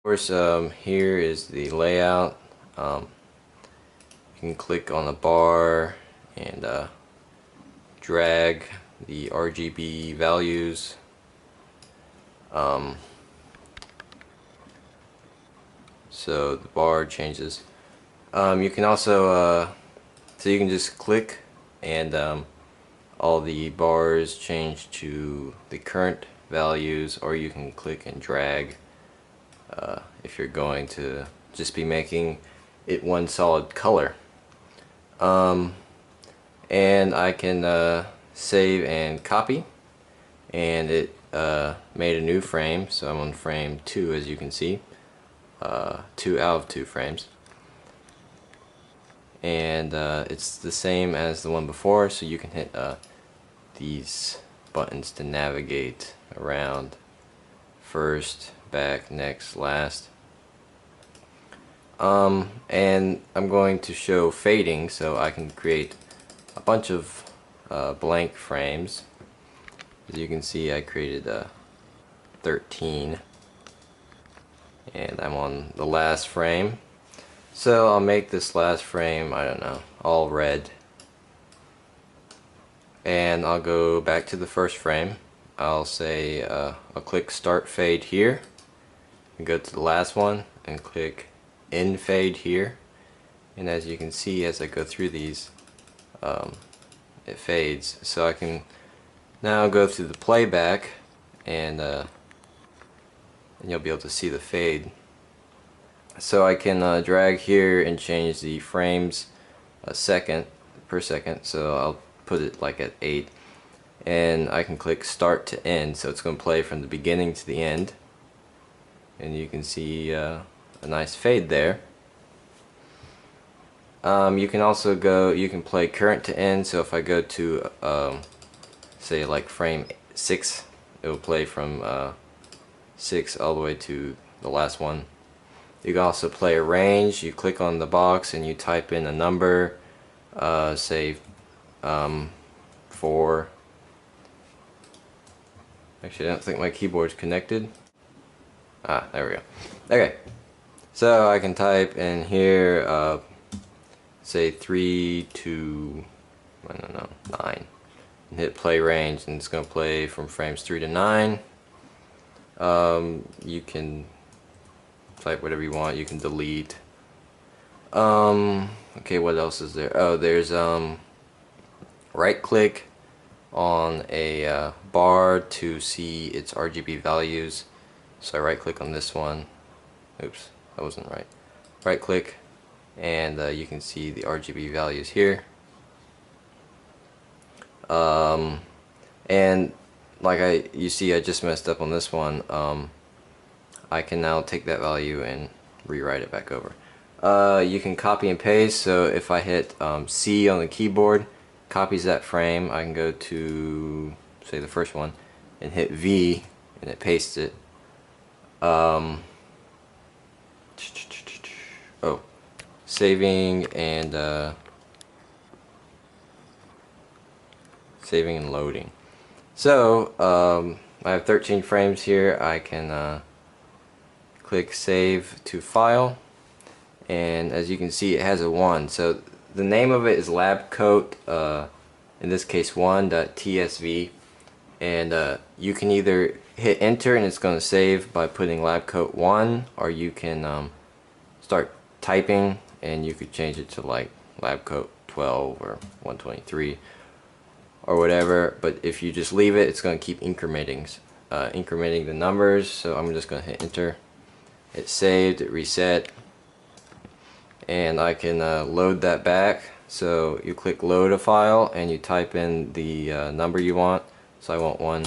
course, here is the layout. You can click on the bar and drag the RGB values. So the bar changes. You can also, so you can just click and all the bars change to the current values, or you can click and drag if you're going to just be making it one solid color. And I can save and copy, and it made a new frame, so I'm on frame 2, as you can see. 2 out of 2 frames, and it's the same as the one before, so you can hit these buttons to navigate around: first, back, next, last. And I'm going to show fading, so I can create a bunch of blank frames. As you can see, I created 13, and I'm on the last frame. So I'll make this last frame, I don't know, all red, and I'll go back to the first frame. I'll say I'll click start fade here and go to the last one and click end fade here, and as you can see, as I go through these, it fades. So I can now go through the playback, and you'll be able to see the fade. So I can drag here and change the frames per second, so I'll put it like at 8, and I can click start to end, so it's going to play from the beginning to the end, and you can see a nice fade there. You can also you can play current to end, so if I go to say like frame 6, it will play from 6 all the way to the last one. You can also play a range. You click on the box and you type in a number, say 4. Actually, I don't think my keyboard's connected. There we go. Okay, so I can type in here, say 3 to, I don't know, 9, and hit play range, and it's going to play from frames 3 to 9. You can type whatever you want. You can delete. Okay, what else is there? Oh, there's right click on a bar to see its RGB values. So I right click on this one. Oops, that wasn't right. Right click, and you can see the RGB values here. And like you see, I just messed up on this one. I can now take that value and rewrite it back over. You can copy and paste, so if I hit C on the keyboard, copies that frame. I can go to, say, the first one and hit V, and it pastes it. Oh, saving and loading. So I have 13 frames here. I can click save to file, and as you can see, it has a 1. So the name of it is LabCaot, in this case 1.tsv, and you can either hit enter and it's going to save by putting LabCaot 1, or you can start typing and you could change it to like LabCaot 12 or 123 or whatever. But if you just leave it, it's going to keep incrementing the numbers. So I'm just going to hit enter. It saved, it reset, and I can load that back. So you click load a file and you type in the number you want. So I want 1,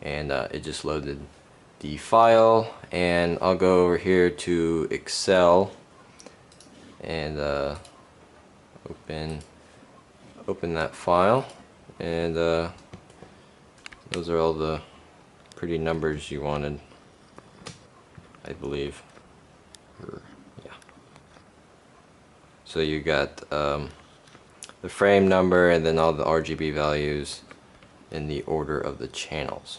and it just loaded the file. And I'll go over here to Excel and open that file, and those are all the pretty numbers you wanted, I believe. Yeah. So you got the frame number and then all the RGB values in the order of the channels.